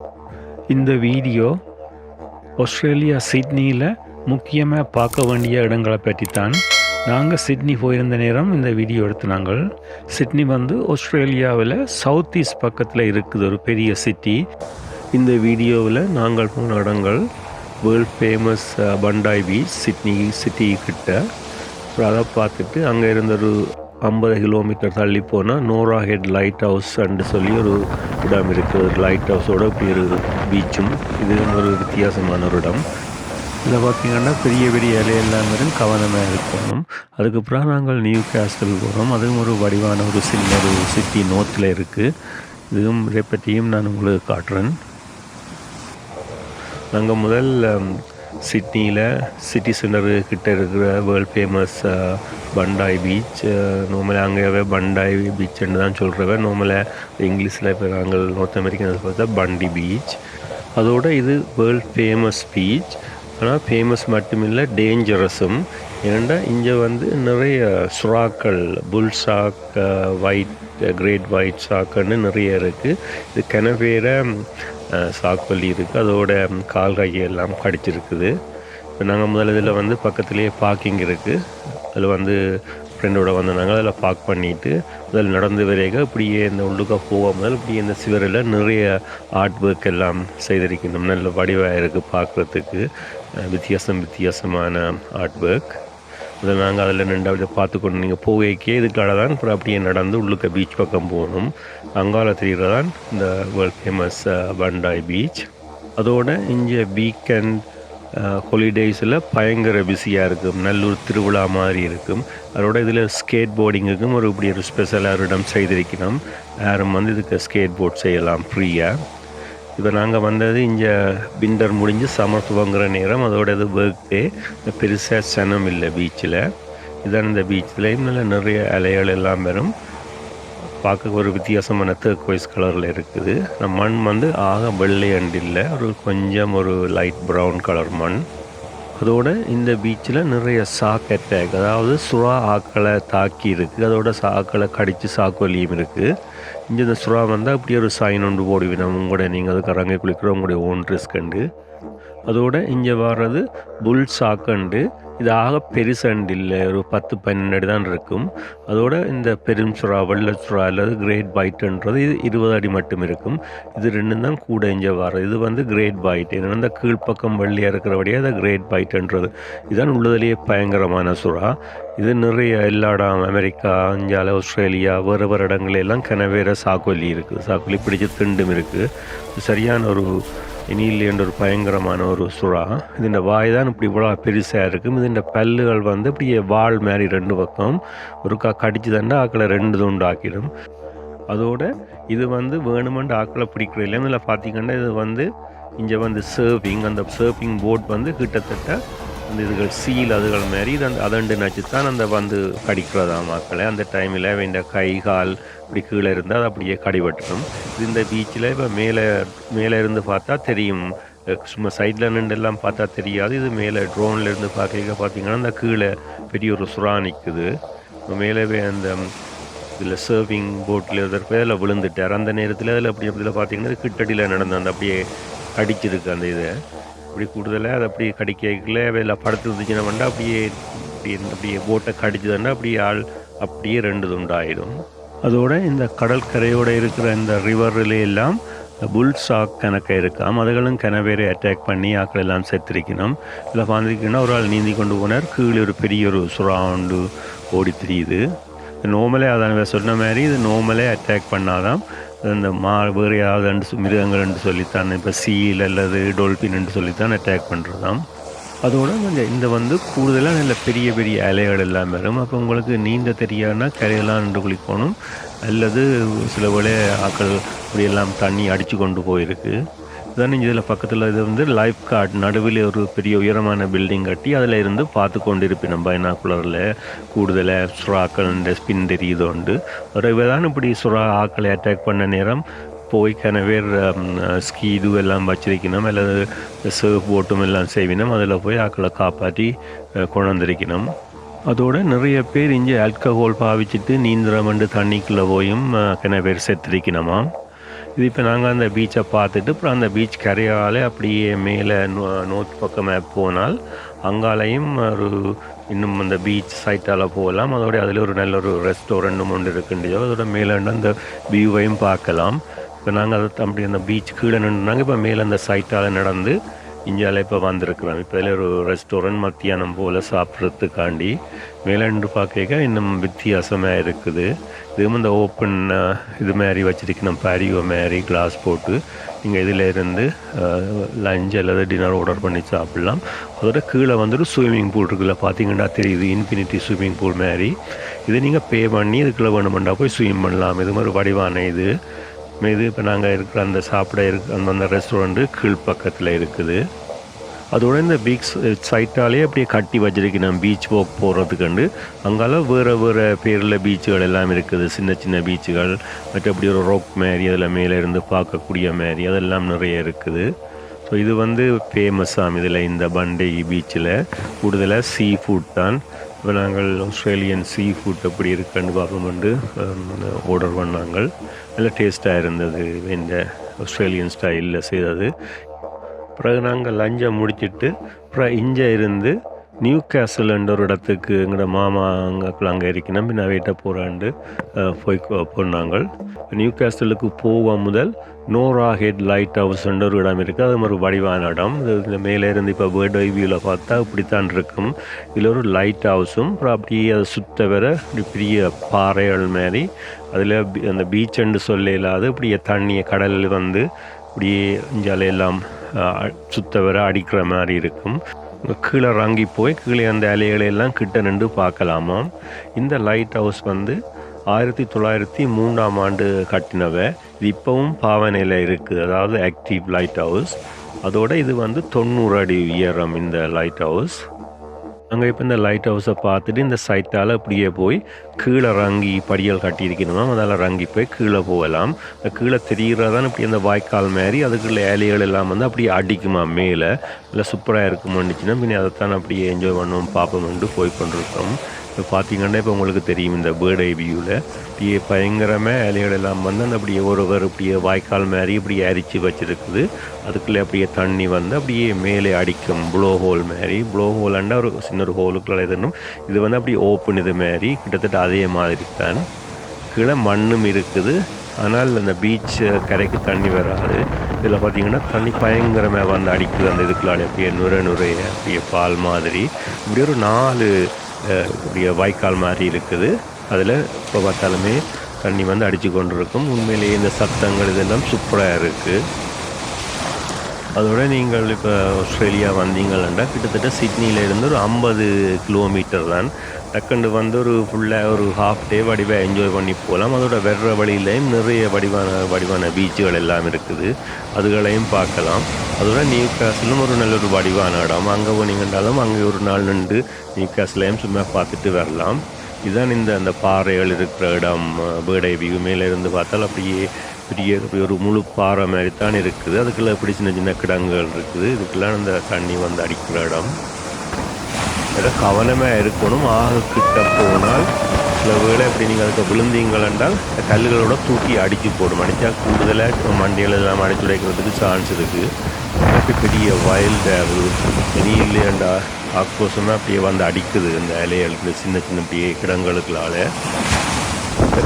இந்த video Australia சிட்னியில் முக்கியமாக பார்க்க வேண்டிய இடங்களை பற்றி தான். நாங்கள் சிட்னி போயிருந்த நேரம் இந்த வீடியோ எடுத்து நாங்கள். சிட்னி வந்து ஆஸ்திரேலியாவில் சவுத் ஈஸ்ட் பக்கத்தில் இருக்குது, ஒரு பெரிய சிட்டி. இந்த வீடியோவில் நாங்கள் போன இடங்கள் world famous Bondi beach, Sydney city கிட்ட. அதை பார்த்துட்டு அங்கே இருந்த ஒரு 50 கிலோமீட்டர் தள்ளி போனால் Nora head light house and சொல்லி ஒரு இடம் இருக்குது. லைட் ஹவுஸோட பேர் பீச்சும். இது ஒரு வித்தியாசமான ஒரு இடம். இதில் பார்த்திங்கன்னா பெரிய பெரிய இலையெல்லாம் வரும், கவனமாக இருக்கணும். அதுக்கப்புறம் நாங்கள் நியூ கேஸ்டல் போகிறோம். அதுவும் ஒரு வடிவான ஒரு சின்ன ஒரு சிட்டி நோர்த்தில் இருக்குது. இதுவும் இதை பற்றியும் நான் உங்களுக்கு காட்டுறேன். நாங்கள் முதல் சிட்னியில் சிட்டி சென்டரு கிட்டே இருக்கிற வேர்ல்ட் ஃபேமஸ் பண்டாய் பீச். நார்மலாக அங்கேயே பண்டாய் பீச்சுன்னு தான் சொல்கிறவ. நார்மலாக இங்கிலீஷில் இப்போ நாங்கள் நார்த் அமெரிக்கன் பார்த்தா பண்டி பீச். அதோடு இது வேர்ல்ட் ஃபேமஸ் பீச். ஆனால் ஃபேமஸ் மட்டுமில்லை, டேஞ்சரஸும். ஏன்னா இங்கே வந்து நிறைய சுறாக்கள், புல் ஷாக், ஒயிட் கிரேட் ஒயிட் ஷாக்குன்னு நிறைய இருக்குது. இது கிணவேற சாக்கொல்லி இருக்குது, அதோட கால் கையெல்லாம் கடிச்சிருக்குது. இப்போ நாங்கள் முதல் இதில் வந்து பக்கத்துலேயே பார்க்கிங் இருக்குது. அதில் வந்து ஃப்ரெண்டோட வந்தாங்க. அதில் பார்க் பண்ணிவிட்டு அதில் நடந்து வரைக இப்படியே இந்த உள்ளுக்க போகாமல் இப்படியே இந்த சிவரில் நிறைய ஆர்ட் ஒர்க் எல்லாம் செய்திருக்கணும். நல்ல வடிவாக இருக்குது பார்க்குறதுக்கு, வித்தியாசமான ஆர்ட் ஒர்க். அதில் நாங்கள் அதில் நின்று அப்படியே பார்த்துக்கொண்டு நீங்கள் போகைக்கே இதுக்காக தான் அப்புறம் அப்படியே நடந்து உள்ளுக்க பீச் பக்கம் போகணும். அங்கால தெரிகிறதான் இந்த வேர்ல்ட் ஃபேமஸ் பண்டாய் பீச். அதோடு இங்கே வீக்கெண்ட் ஹாலிடேஸில் பயங்கர பிஸியாக இருக்கும். நல்லூர் திருவிழா மாதிரி இருக்கும். அதோட இதில் ஸ்கேட் போர்டிங்குக்கும் ஒரு இப்படி ஒரு ஸ்பெஷலாக ஒரு இடம் செய்திருக்கணும். யாரும் வந்து இதுக்கு ஸ்கேட் போர்ட் செய்யலாம் ஃப்ரீயாக. இப்போ நாங்கள் வந்தது இங்கே விண்டர் முடிஞ்சு சம்மர் துவங்குற நேரம். அதோட இது ஒர்க் டே. பெருசாக சனம் இல்லை பீச்சில். இதுதான் இந்த பீச்சிலையும் நல்ல நிறைய அலைகள் எல்லாம் வரும். பார்க்க ஒரு வித்தியாசமான டர்க்வைஸ் கலரில் இருக்குது. மண் வந்து ஆக வெள்ளை அண்டு இல்லை, ஒரு கொஞ்சம் ஒரு லைட் ப்ரௌன் கலர் மண். அதோடு இந்த பீச்சில் நிறைய சாக் அட்டாக், அதாவது சுறா ஆக்களை தாக்கி இருக்குது. அதோட சாக்களை கடித்து சாக்கொல்லியும் இருக்குது. இங்கே இந்த சுறா வந்தால் அப்படியே ஒரு சைன் ஒன்று போடுவினோம். உங்களோட நீங்கள் அதுக்கு அரங்கை குளிக்கிற உங்களுடைய ஓன் ரிஸ்கண்டு. அதோடு இங்கே வர்றது புல் சாக்கண்டு. இது ஆக பெருசண்டு இல்லை, ஒரு 10-12 அடி தான் இருக்கும். அதோட இந்த பெரும் சுறா, வெள்ளை சுறா அல்லது கிரேட் பைட்டுன்றது இது 20 அடி மட்டும் இருக்கும். இது ரெண்டும் தான் கூட இங்கே வர்றது. இது வந்து கிரேட் பைட். ஏன்னா இந்த கீழ்ப்பக்கம் வெள்ளியாக இருக்கிறபடியே அதை கிரேட் பைட்டுன்றது. இதுதான் உள்ளதுலேயே பயங்கரமான சுறா. இது நிறைய எல்லா இடம், அமெரிக்கா, இந்தியாவில், ஆஸ்திரேலியா, வேறு இடங்களெல்லாம் கிணவேற சாக்கொல்லி இருக்குது. சாக்கொல்லி பிடிச்ச திண்டும் இருக்குது. சரியான ஒரு இனியில்லைன்ற ஒரு பயங்கரமான ஒரு சுறா. இதுண்ட வாய் தான் இப்படி இவ்வளோ பெருசாக இருக்கும். இதுண்ட பல்லுகள் வந்து இப்படியே வால் மாதிரி 2 பக்கம் ஒரு கடிச்சு தண்டா ஆக்களை 2 துண்டு ஆக்கிடும். அதோட இது வந்து வேணுமெண்டு ஆக்களை பிடிக்கிற இல்லை. இதில் பார்த்திங்கன்னா இது வந்து இங்கே வந்து சர்ஃபிங், அந்த சர்ஃபிங் போட் வந்து கிட்டத்தட்ட அந்த இதுகள் சீல் அதுகள் மாதிரி இது அந்த அதண்டு நச்சு தான் அந்த வந்து கடிக்கிறதா மக்களை. அந்த டைமில் வேண்ட கை கால் இப்படி கீழே இருந்தால் அது அப்படியே கடிபட்டுடும். இது இந்த பீச்சில் இப்போ மேலே இருந்து பார்த்தா தெரியும். சும்மா சைடில் நின்றெல்லாம் பார்த்தா தெரியாது. இது மேலே ட்ரோனில் இருந்து பார்த்திங்கன்னா அந்த கீழே பெரிய ஒரு சுறா நிற்குது. மேலவே அந்த இதில் சர்விங் போட்டில் இருக்கிற அதில் விழுந்துட்டார். அந்த நேரத்தில் அதில் அப்படியில் பார்த்திங்கன்னா கிட்டடியில் நடந்து அந்த அப்படியே கடிச்சிருக்கு அந்த இதை. அப்படி கூடுதலாக அதை அப்படி கடிக்கல அதில் படுத்து இருந்துச்சுன்னா வண்டா அப்படியே போட்டை கடிச்சதுன்னா அப்படியே 2 துண்டாயிடும். அதோடு இந்த கடற்கரையோடு இருக்கிற இந்த ரிவர்லாம் புல் ஷாக் கணக்கை இருக்காம். அதுகளும் கிணவேரை அட்டாக் பண்ணி ஆக்கள் எல்லாம் செத்துருக்கணும். இதில் பார்த்துக்கிட்டோன்னா ஒரு ஆள் நீந்தி கொண்டு போனார். கீழே ஒரு பெரிய ஒரு சுறாண்டு ஓடி தெரியுது. நோமலே அதான் சொன்ன மாதிரி இது நோமலே அட்டாக் பண்ணாதான் இந்த வேறு யாவது மிருகங்கள் என்று சொல்லித்தான், இப்போ சீல் அல்லது டொல்பின் என்று சொல்லித்தான் அட்டாக் பண்ணுறதாம். அதோடு இந்த வந்து கூடுதலாக நல்ல பெரிய பெரிய அலைகள் எல்லாம் வரும். அப்போ உங்களுக்கு நீந்த தெரியாதுன்னா கரையெல்லாம் நின்று குளிக்கணும். அல்லது சில வேளை ஆக்கள் இப்படியெல்லாம் தண்ணி அடித்து கொண்டு போயிருக்கு. இதுதான் இதில் பக்கத்தில் இது வந்து லைஃப் கார்ட் நடுவில் ஒரு பெரிய உயரமான பில்டிங் கட்டி அதில் இருந்து பார்த்து கொண்டு இருப்பினோம் பைனாக்குலரில். கூடுதலாக சுறாக்கள் ஸ்பின் தெரியுது உண்டு. ஒரு தான் இப்படி சுறா ஆக்களை அட்டாக் பண்ண நேரம் போய் கிணவேர் ஸ்கீ இது எல்லாம் வச்சிருக்கணும். அல்லது சர்ஃப் போட்டும் எல்லாம் செய்வினோம். அதில் போய் ஆக்களை காப்பாற்றி கொண்டு வந்திருக்கணும். அதோடு நிறைய பேர் இங்கே ஆல்கஹால் பாவிச்சிட்டு நீந்திரமண்டு தண்ணிக்குள்ளே போயும் கிண பேர் செத்துருக்கணுமா. இது இப்போ நாங்கள் அந்த பீச்சை பார்த்துட்டு அப்புறம் அந்த பீச் கரையால் அப்படியே மேலே நோர்த் பக்கமாக போனால் அங்காலையும் ஒரு இன்னும் அந்த பீச் சைட்டால் போகலாம். அதோட அதில் ஒரு நல்ல ஒரு ரெஸ்டாரண்ட்டும் ஒன்று இருக்குன்றதோ அதோட மேலே அந்த வியூவையும் பார்க்கலாம். இப்போ நாங்கள் அதை அப்படி அந்த பீச் கீழே நின்றுனாங்க. இப்போ மேலே அந்த சைட்டால் நடந்து இந்தியாவில் இப்போ வந்திருக்கிறோம். இப்போ இதில் ஒரு ரெஸ்டாரண்ட் மத்தியானம் போல் சாப்பிட்றதுக்காண்டி மேலேண்டு பார்க்க இன்னும் வித்தியாசமாக இருக்குது. இதுவும் இந்த ஓப்பன் இது மாதிரி வச்சுருக்கணும், பேரியோ மாதிரி கிளாஸ் போட்டு நீங்கள் இதில் இருந்து லஞ்ச் அல்லது டின்னர் ஆர்டர் பண்ணி சாப்பிட்லாம். அதோட கீழே வந்துட்டு ஸ்விம்மிங் பூல் இருக்குல்ல, பார்த்தீங்கன்னா தெரியுது, இன்ஃபினிட்டி ஸ்விம்மிங் பூல் மாதிரி. இது நீங்கள் பே பண்ணி இதுக்குள்ளே வேணுமெண்டா போய் ஸ்விம் பண்ணலாம். இது மாதிரி வடிவான இது இப்போ நாங்கள் இருக்கிற அந்த சாப்பிட அந்த ரெஸ்டாரண்ட்டு கீழ் பக்கத்தில் இருக்குது. அதோட இந்த பீச் சைட்டாலே அப்படியே கட்டி வச்சிருக்கணும் பீச் வாக் போகிறதுக்குண்டு. அங்கால வேறு வேறு பேரில் பீச்சுகள் எல்லாம் இருக்குது, சின்ன சின்ன பீச்சுகள், மற்றபடி ஒரு ரோக் மாரி அதில் மேலே இருந்து பார்க்கக்கூடிய மாரி அதெல்லாம் நிறைய இருக்குது. ஸோ இது ஃபேமஸாம் இதில் இந்த பண்டை பீச்சில் கூடுதலாக சீ ஃபுட் தான். இப்போ நாங்கள் ஆஸ்திரேலியன் சீ ஃபுட் எப்படி இருக்குன்னு பார்ப்போம்ட்டு ஆர்டர் பண்ணாங்க. நல்லா டேஸ்ட்டாக இருந்தது, இந்த ஆஸ்திரேலியன் ஸ்டைலில் செய்தது. பிறகு நாங்கள் லஞ்சை முடிச்சுட்டு அப்புறம் இங்கே இருந்து நியூ கேசல்ன்ற ஒரு இடத்துக்கு எங்களோட மாமா அங்கே இருக்கணும். பின்ன வீட்டை போகிறாண்டு போய் போனாங்க. நியூ கேசலுக்கு போக முதல் நோரா ஹெட் லைட் ஹவுஸ்ன்ற ஒரு இடம் இருக்குது. அது ஒரு வடிவான இடம். இந்த மேலே இருந்து இப்போ பேர்ட் ஐ வியூவில் பார்த்தா இப்படித்தான் இருக்கும். இதில் ஒரு லைட் ஹவுஸும் அப்புறம் அப்படியே அதை சுத்த வர பெரிய பாறைகள் மாதிரி அதில் அந்த பீச்சுன்னு சொல்ல இல்லாது இப்படியே தண்ணியை கடலில் வந்து இப்படியே இஞ்சாலையெல்லாம் சுத்த வர அடிக்கிற மாதிரி இருக்கும். கீழே இறங்கி போய் கீழே அந்த அலைகளையெல்லாம் கிட்ட நின்று பார்க்கலாமா. இந்த லைட் ஹவுஸ் 1903 கட்டினவ. இது இப்போவும் பாவனையில் இருக்குது, அதாவது ஆக்டிவ் லைட் ஹவுஸ். அதோட இது 90 அடி உயரம் இந்த லைட் ஹவுஸ். அங்கே இப்போ இந்த லைட் ஹவுஸை பார்த்துட்டு இந்த சைட்டால் அப்படியே போய் கீழே இறங்கி படியல் கட்டியிருக்கணுமா, அதில் இறங்கி போய் கீழே போகலாம். கீழே தெரிகிறதான் இப்படி அந்த வாய்க்கால் மாதிரி அதுக்குள்ள ஏலைகள் எல்லாம் அப்படியே அடிக்குமா மேலே. இல்லை சூப்பராக இருக்குமான்னுச்சுன்னா பின்ன அதைத்தான் அப்படியே என்ஜாய் பண்ணுவோம் பார்ப்போம்ட்டு போய் கொண்டிருக்கோம். இப்போ பார்த்தீங்கன்னா இப்போ உங்களுக்கு தெரியும் இந்த பேர்ட் ஐ வியூவில் அப்படியே பயங்கரமாக இலைகள் எல்லாம் அந்த அப்படியே ஒருவர் அப்படியே வாய்க்கால் மாதிரி இப்படியே அரிச்சு வச்சுருக்குது. அதுக்குள்ளே அப்படியே தண்ணி அப்படியே மேலே அடிக்கும் ப்ளோ ஹோல் மாதிரி. ப்ளோ ஹோலாண்டா ஒரு சின்ன ஒரு ஹோலுக்குள்ள எதுனும் இது அப்படியே ஓப்பன் இது மாதிரி கிட்டத்தட்ட அதே மாதிரி தான். கீழே மண்ணும் இருக்குது, ஆனால் அந்த பீச் கரைக்கு தண்ணி வராது. இதில் பார்த்திங்கன்னா தண்ணி பயங்கரமாக அடிக்குது அந்த இதுக்குள்ளாலே அப்படியே நுரைய அப்படியே பால் மாதிரி. இப்படி ஒரு 4 இப்படியே வாய்க்கால் மாதிரி இருக்குது. அதில் இப்போ பார்த்தாலுமே தண்ணி அடித்து கொண்டு இருக்கும். உண்மையிலேயே இந்த சத்தங்கள் இதெல்லாம் சூப்பராக இருக்குது. அதோட நீங்கள் இப்போ ஆஸ்திரேலியா வந்தீங்கன்னா கிட்டத்தட்ட சிட்னியிலேருந்து ஒரு 50 கிலோமீட்டர் தான். டக்குண்டு ஒரு ஃபுல்லாக ஒரு ஹாஃப் டே வடிவாக என்ஜாய் பண்ணி போகலாம். அதோட வெற வழியிலையும் நிறைய வடிவான பீச்சுகள் எல்லாம் இருக்குது, அதுகளையும் பார்க்கலாம். அதோட நியூ கேசலும் ஒரு நல்ல ஒரு வடிவான இடம். அங்கே போனீங்கன்றாலும் அங்கே ஒரு நாள் நின்று நியூ கேசலையும் சும்மா பார்த்துட்டு வரலாம். இதுதான் அந்த பாறைகள் இருக்கிற இடம். பேர்ட் ஐ வியூ மேலே இருந்து பார்த்தால் அப்படியே பெரிய ஒரு முழு பாறை மாதிரி தான் இருக்குது. அதுக்குள்ளே இப்படி சின்ன சின்ன கிடங்குகள் இருக்குது. இதுக்கெல்லாம் அந்த தண்ணி அடிக்கிற இடம். ஏதாவது கவனமாக இருக்கணும். ஆக கிட்ட போனால் சில வேளை எப்படி நீங்கள் அதுக்கு விழுந்தீங்கள் என்றால் கல்லுகளோட தூக்கி அடித்து போடும். அடித்தா கூடுதலாக மண்டிகள் எல்லாம் அடித்து உடைக்கிறதுக்கு சான்ஸ் இருக்குது. பெரிய வைல்டு இனி இல்லையாண்டா ஆக்ரோஷமாக அப்படியே அடிக்குது இந்த இலைகளுக்கு, சின்ன சின்ன அப்படியே கிடங்களுக்குள்ளால.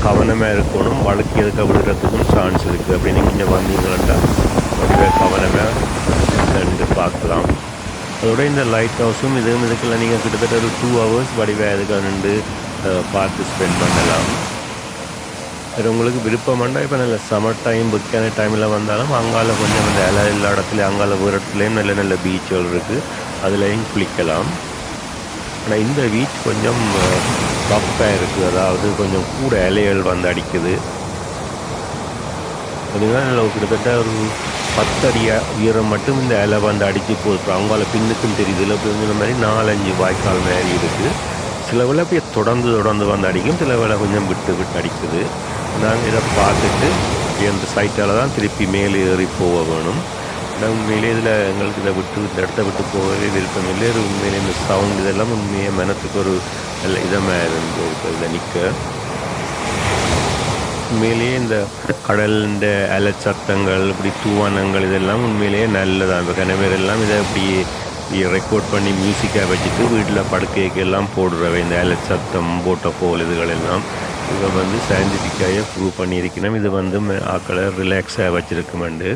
கவனமாக இருக்கணும். வழுக்கியதுக்கு விழுறதுக்கும் சான்ஸ் இருக்குது. அப்படி நீங்கள் இங்கே வந்தீங்கன்னா கவனமாக பார்க்கலாம். அதோட இந்த லைட் ஹவுஸும் இதுக்கெல்லாம் நீங்கள் கிட்டத்தட்ட ஒரு 2 hours வடிவாக இதுக்காக நின்று பார்த்து ஸ்பெண்ட் பண்ணலாம். அது உங்களுக்கு விருப்பமாண்டா இப்போ நல்ல சம்மர் டைம் புக்கான டைமில் வந்தாலும் அங்கால கொஞ்சம் அந்த இலை எல்லா இடத்துலையும் அங்கால ஒரு இடத்துலையும் நல்ல நல்ல பீச்சுகள் இருக்குது, அதுலேயும் குளிக்கலாம். ஆனால் இந்த பீச் கொஞ்சம் ரஃப்பாக இருக்குது, அதாவது கொஞ்சம் கூட இலைகள் அடிக்குது. அதுதான் கிட்டத்தட்ட ஒரு 10 அடி உயரம் மட்டும் இந்த இலை அடித்து போகுது. அவங்களால பின்னுக்கும் தெரியுது. இல்லை இந்த மாதிரி 4-5 வாய்க்கால் மாதிரி இருக்குது. சில வேளை அப்படியே தொடர்ந்து அடிக்கும், சில வேளை கொஞ்சம் விட்டு அடிக்குது. நாங்கள் இதை பார்த்துட்டு அந்த சைட்டால் தான் திருப்பி மேலே ஏறி போக வேணும். உண்மையிலே இதில் எங்களுக்கு இந்த இடத்த விட்டு போகவே விருப்பம் இல்லை. உண்மையிலே இந்த சவுண்ட் இதெல்லாம் உண்மையாக மனத்துக்கு ஒரு நல்ல இதமாக இருந்தது இதில் நிற்க. உண்மையிலேயே இந்த கடலிൻ്റെ அலை சத்தங்கள் இப்படி தூவானங்கள் இதெல்லாம் உண்மையிலேயே நல்லதான். இப்போ கணவர் எல்லாம் இதை அப்படியே ரெக்கார்ட் பண்ணி மியூசிக்காக வச்சுட்டு வீட்டில் படுக்கைக்கெல்லாம் போடுறவை இந்த அலை சத்தம் போட்டோஃபோல் இதுகள் எல்லாம் இதை வந்து சயின்டிஃபிக்காக ப்ரூவ் பண்ணியிருக்கணும். இது வந்து ஆக்களை ரிலாக்ஸாக வச்சுருக்குமெண்டு.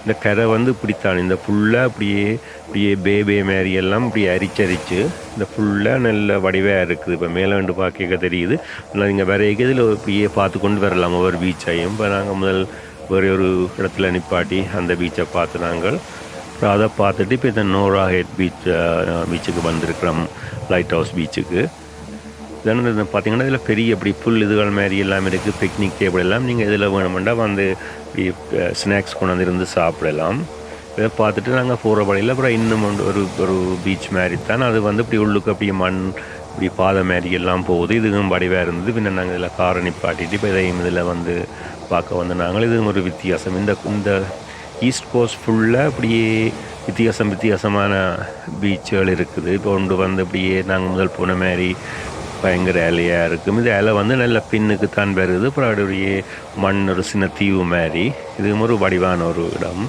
இந்த கரை வந்து இப்படித்தான் இந்த ஃபுல்லாக இப்படியே பேபே மாரி எல்லாம் இப்படி அரிச்சரித்து இந்த ஃபுல்லாக நல்ல வடிவாக இருக்குது. இப்போ மேலே வந்து பார்க்க தெரியுது. ஆனால் நீங்கள் வேறு இதில் இப்படியே பார்த்து கொண்டு வரலாம் ஒவ்வொரு பீச்சையும். இப்போ நாங்கள் முதல் வேறு ஒரு இடத்துல நிப்பாட்டி அந்த பீச்சை பார்த்து நாங்கள் அப்புறம் அதை பார்த்துட்டு இப்போ இந்த நோரா ஹெட் பீச்சுக்கு வந்திருக்கிறோம், லைட் ஹவுஸ் பீச்சுக்கு. இதனால் பார்த்திங்கன்னா இதில் பெரிய இப்படி புல் இதுகள் மாதிரி எல்லாம் இருக்குது. பிக்னிக் டேபிள் எல்லாம் நீங்கள் இதில் வேணுமெண்டா வந்து இப்படி ஸ்நாக்ஸ் கொண்டாந்து இருந்து சாப்பிடலாம். இதை பார்த்துட்டு நாங்கள் போகிற வழியில் அப்புறம் இன்னும் ஒரு பீச் மாதிரி தான் அது வந்து இப்படி உள்ளுக்கு அப்படியே மண் இப்படி பாதை மாதிரி எல்லாம் போகுது. இதுவும் வடிவாக இருந்தது. பின்ன நாங்கள் இதில் காரை நிப்பாட்டிட்டு இப்போ இதையும் இதில் வந்து பார்க்க வந்து நாங்கள் இதுவும் ஒரு வித்தியாசம். இந்த ஈஸ்ட் கோஸ்ட் ஃபுல்லாக அப்படியே வித்தியாசமான பீச்சுகள் இருக்குது. இப்போ ஒன்று வந்து அப்படியே நாங்கள் முதல் போன மாதிரி பயங்கர இலையாக இருக்கும். இது இலை வந்து நல்ல பின்னுக்கு தான் வருது. அப்புறம் அப்படியே மண் ஒரு சின்ன தீவு மாதிரி இதுவும் ஒரு வடிவான ஒரு இடம்.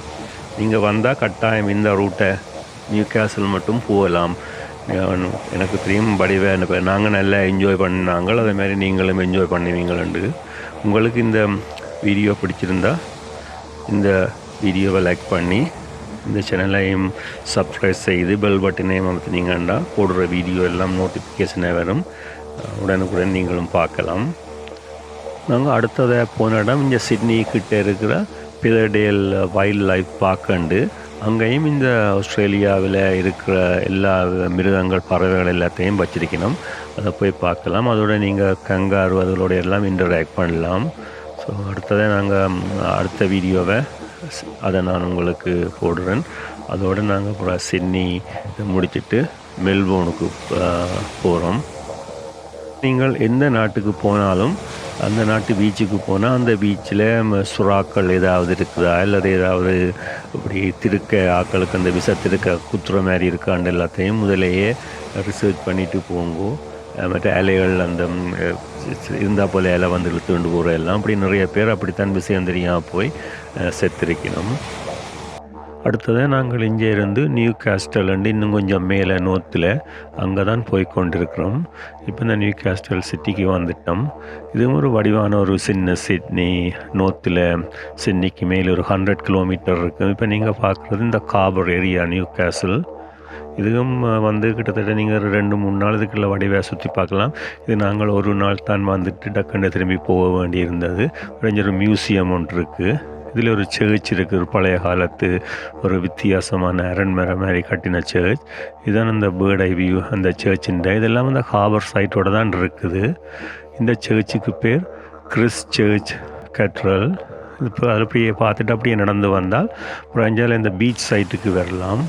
நீங்கள் வந்தால் கட்டாயம் இந்த ரூட்டை நியூ கேசல் மட்டும் போகலாம். எனக்கு தெரியும் வடிவாக நாங்கள் நல்லா என்ஜாய் பண்ணாங்க. அதேமாதிரி நீங்களும் என்ஜாய் பண்ணுவீங்களு. உங்களுக்கு இந்த வீடியோ பிடிச்சிருந்தா இந்த வீடியோவை லைக் பண்ணி இந்த சேனலையும் சப்ஸ்கிரைப் செய்து பெல் பட்டனையும் அமுத்தினீங்கன்னா போடுற வீடியோ எல்லாம் நோட்டிஃபிகேஷனாக வரும். உடனுக்குடன் நீங்களும் பார்க்கலாம். நாங்கள் அடுத்ததாக போன இடம் இங்கே சிட்னி கிட்டே இருக்கிற பிதர்டேல் வைல்ட் லைஃப் பார்க்கண்டு. அங்கேயும் இந்த ஆஸ்திரேலியாவில் இருக்கிற எல்லா மிருகங்கள் பறவைகள் எல்லாத்தையும் வச்சிருக்கணும். அதை போய் பார்க்கலாம். அதோட நீங்கள் கங்காரு அதோட எல்லாம் இன்டராக்ட் பண்ணலாம். ஸோ அடுத்ததாக நாங்கள் அடுத்த வீடியோவை அதை நான் உங்களுக்கு போடுறேன். அதோடு நாங்கள் அப்புறம் சிட்னி முடிச்சுட்டு மெல்போர்னுக்கு போகிறோம். நீங்கள் எந்த நாட்டுக்கு போனாலும் அந்த நாட்டு பீச்சுக்கு போனால் அந்த பீச்சில் சுறாக்கள் ஏதாவது இருக்குதா அல்லது ஏதாவது இப்படி திருக்க ஆக்களுக்கு அந்த திருக்க குத்துற மாதிரி இருக்காண்டு எல்லாத்தையும் முதலையே ரிசர்ச் பண்ணிவிட்டு போங்கோ. மற்ற இலைகள் அந்த இருந்தால் போல் இலை வந்து இழுத்து கொண்டு போகிற எல்லாம் அப்படி நிறைய பேர் அப்படித்தான் விஷயம் தெரியாமல் போய் செத்துருக்கணும். அடுத்ததாக நாங்கள் இங்கே இருந்து நியூ கேஸ்டல் இன்னும் கொஞ்சம் மேலே நோத்தில் அங்கே தான் போய் கொண்டிருக்கிறோம். இப்போ இந்த நியூ கேஸ்டல் சிட்டிக்கு வந்துட்டோம். இதுவும் ஒரு வடிவான ஒரு சின்ன சிட்னி. நோத்தில் சிட்னிக்கு மேலே ஒரு 100 கிலோமீட்டர் இருக்குது. இப்போ நீங்கள் பார்க்குறது இந்த கார்பர் ஏரியா நியூ கேசல். இதுவும் வந்து கிட்டத்தட்ட நீங்கள் 2-3 நாள் இதுக்குள்ள வடிவாக சுற்றி பார்க்கலாம். இது நாங்கள் ஒரு நாள் தான் வந்துட்டு டக்குன்னு திரும்பி போக வேண்டியிருந்தது. ஒரு மியூசியம் ஒன்று இருக்குது. இதில் ஒரு சர்ச் இருக்குது. ஒரு பழைய காலத்து ஒரு வித்தியாசமான அரண்மனை மாதிரி கட்டின சர்ச். இதுதான் அந்த பேர்ட் ஐ வியூ அந்த சர்ச்சிൻ്റെ. இதெல்லாம் அந்த ஹார்பர் சைட்டோடு தான் இருக்குது. இந்த சர்ச்சுக்கு பேர் கிறிஸ் சர்ச் கேத்ட்ரல். இப்போ அது அப்படியே பார்த்துட்டு அப்படியே நடந்து வந்தால் அப்புறம் அஞ்சால் இந்த பீச் சைட்டுக்கு வரலாம்.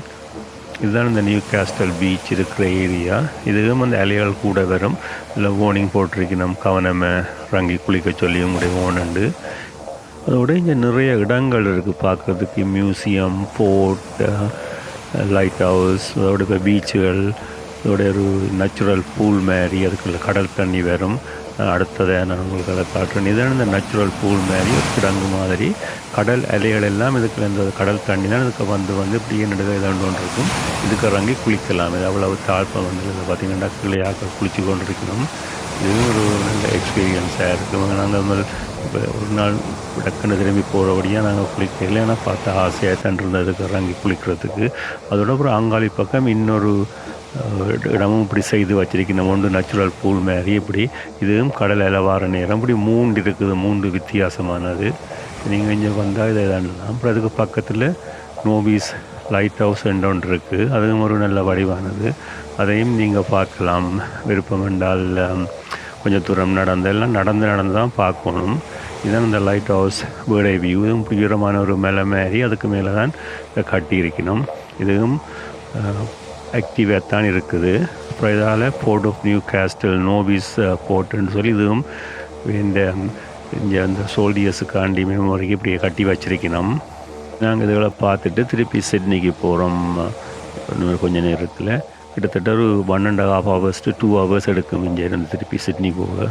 இதுதான் இந்த நியூ கேஸ்டல் பீச் இருக்கிற ஏரியா. இதுவும் அந்த அலைகள் கூட வரும். இல்லை வார்னிங் போட்டிருக்கணும், கவனமாக இறங்கி குளிக்க சொல்லி உங்களுடைய ஓனண்டு. அதோட இங்கே நிறைய இடங்கள் இருக்குது பார்க்குறதுக்கு. மியூசியம், ஃபோர்ட், லைட் ஹவுஸ், அதோட இப்போ பீச்சுகள், அதோட ஒரு நேச்சுரல் பூல் மாதிரி அதுக்குள்ள கடல் தண்ணி வரும். அடுத்ததை நான் உங்களுக்கு அதை காட்டுறேன். இதுதான் இந்த நேச்சுரல் பூல் மாதிரி ஒரு கிடங்கு மாதிரி கடல் அலைகள் எல்லாம் இதுக்குள்ள இந்த கடல் தண்ணி தான் இதுக்கு வந்து இப்படியே நடுவே இதாண்டு கொண்டு இருக்கும். இதுக்கு இறங்கி குளிக்கலாம். இது அவ்வளவு தாழ்ப்பம் வந்து இதை பார்த்திங்கன்னா கிளையாக குளிச்சு கொண்டு இருக்கணும். இது ஒரு நல்ல எக்ஸ்பீரியன்ஸாக இருக்குது. நாங்கள் இப்போ ஒரு நாள் டக்குன்னு திரும்பி போகிறபடியாக நாங்கள் குளிக்கல. ஆனால் பார்த்து ஆசையாக தான் இருந்ததுக்கு இறங்கி குளிக்கிறதுக்கு. அதோட அப்புறம் அங்காளி பக்கம் இன்னொரு இடமும் இப்படி செய்து வச்சிருக்கணும். ஒன்று நேச்சுரல் பூல் மாதிரி இப்படி. இதுவும் கடல் இலவார நேரம் இப்படி 3 இருக்குது. 3 வித்தியாசமானது. நீங்கள் இங்கே வந்தால் இதை தாண்டலாம். அப்புறம் அதுக்கு பக்கத்தில் நோபீஸ் லைட் ஹவுஸ் ஒன்று இருக்குது. அதுவும் ஒரு நல்ல வடிவானது. அதையும் நீங்கள் பார்க்கலாம். விருப்பம் என்றால் கொஞ்சம் தூரம் நடந்து தான் பார்க்கணும். இதுதான் இந்த lighthouse bird eye view. இதுவும் உயரமான ஒரு மேலே மாதிரி அதுக்கு மேலே தான் கட்டி இருக்கணும். இதுவும் ஆக்டிவாக தான் இருக்குது. அப்புறம் இதால் போர்ட் ஆஃப் நியூ கேஸ்டல் நோபீஸ் போர்ட்டுன்னு சொல்லி இதுவும் இங்கே அந்த சோல்டியர்ஸுக்காண்டி மெமோரிக்கு இப்படி கட்டி வச்சிருக்கணும். நாங்கள் இதுகளை பார்த்துட்டு திருப்பி சிட்னிக்கு போகிறோம். கொஞ்சம் நேரத்தில் கிட்டத்தட்ட ஒரு 1.5 hours to 2 hours எடுக்கும் இங்கே இருந்து திருப்பி சிட்னி போக.